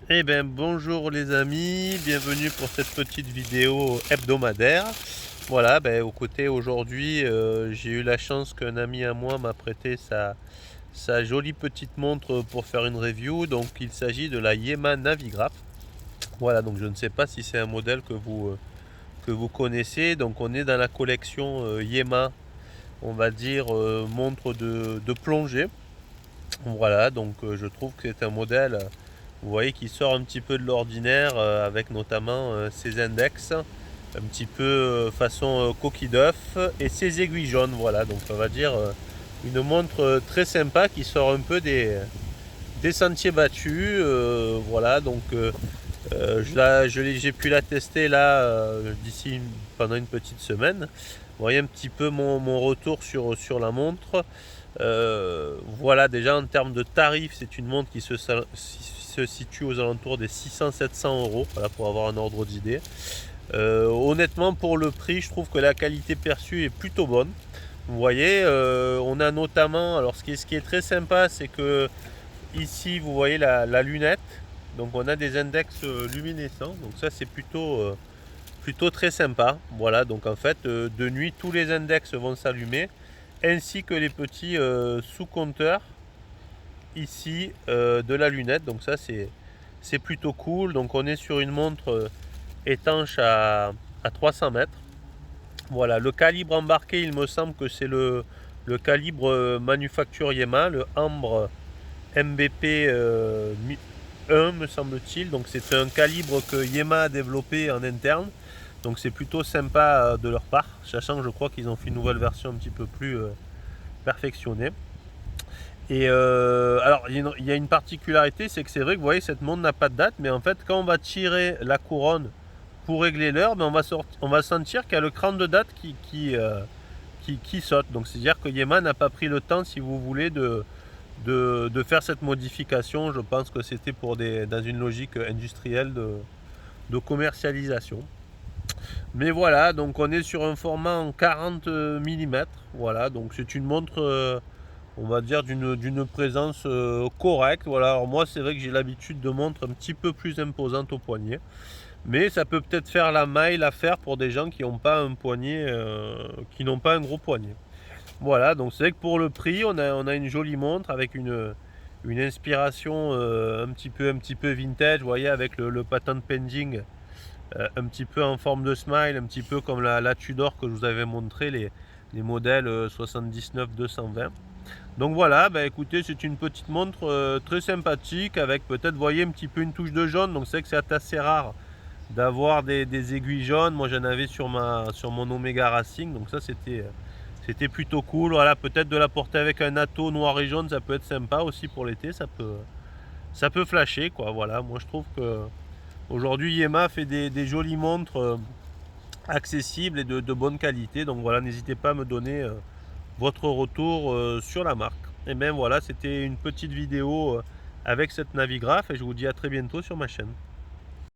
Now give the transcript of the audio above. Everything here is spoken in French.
Eh bien bonjour les amis, bienvenue pour cette petite vidéo hebdomadaire. Voilà, aux côtés aujourd'hui, j'ai eu la chance qu'un ami à moi m'a prêté sa jolie petite montre pour faire une review. Donc il s'agit de la Yema Navigraph. Voilà, donc je ne sais pas si c'est un modèle que vous connaissez. Donc on est dans la collection Yema, on va dire montre de plongée. Voilà, donc je trouve que c'est un modèle, vous voyez, qui sort un petit peu de l'ordinaire avec notamment ses index, un petit peu façon coquille d'œuf et ses aiguilles jaunes. Voilà, donc on va dire une montre très sympa qui sort un peu des sentiers battus. Voilà, donc j'ai pu la tester là pendant une petite semaine. Vous voyez un petit peu mon retour sur la montre. Voilà, déjà en termes de tarifs, c'est une montre qui se situe aux alentours des 600-700 euros, voilà, pour avoir un ordre d'idée. Honnêtement, pour le prix, je trouve que la qualité perçue est plutôt bonne. Vous voyez, on a notamment, alors ce qui est très sympa, c'est que ici, vous voyez la lunette. Donc on a des index luminescents, donc ça c'est plutôt très sympa. Voilà, donc en fait, de nuit, tous les index vont s'allumer, ainsi que les petits sous-compteurs ici de la lunette. Donc ça c'est plutôt cool. Donc on est sur une montre étanche à 300 mètres. Voilà, le calibre embarqué, il me semble que c'est le calibre manufacture Yema, le Ambre MBP 1 me semble-t-il. Donc c'est un calibre que Yema a développé en interne. Donc c'est plutôt sympa de leur part, sachant que je crois qu'ils ont fait une nouvelle version un petit peu plus perfectionnée. Et alors il y a une particularité, c'est que c'est vrai que vous voyez, cette montre n'a pas de date, mais en fait quand on va tirer la couronne pour régler l'heure, on va sentir qu'il y a le cran de date qui saute. Donc c'est à dire que Yema n'a pas pris le temps, si vous voulez, de faire cette modification. Je pense que c'était dans une logique industrielle de commercialisation. Mais voilà, donc on est sur un format en 40 mm. Voilà, donc c'est une montre, on va dire, d'une présence correcte. Voilà, alors moi c'est vrai que j'ai l'habitude de montres un petit peu plus imposantes au poignet. Mais ça peut peut-être faire la maille, l'affaire pour des gens qui n'ont pas un poignet, qui n'ont pas un gros poignet. Voilà, donc c'est vrai que pour le prix, on a une jolie montre avec une inspiration un petit peu vintage, vous voyez, avec le patent pending un petit peu en forme de smile, un petit peu comme la Tudor que je vous avais montré, les modèles 79-220. Donc voilà, écoutez, c'est une petite montre très sympathique avec peut-être, vous voyez, un petit peu une touche de jaune. Donc c'est vrai que c'est assez rare d'avoir des aiguilles jaunes. Moi j'en avais sur mon Omega Racing, donc ça c'était plutôt cool. Voilà, peut-être de la porter avec un atto noir et jaune, ça peut être sympa aussi pour l'été, ça peut flasher quoi. Voilà, moi je trouve que aujourd'hui Yema fait des jolies montres accessibles et de bonne qualité. Donc voilà, n'hésitez pas à me donner votre retour sur la marque. Et bien voilà, c'était une petite vidéo avec cette Navigraph et je vous dis à très bientôt sur ma chaîne.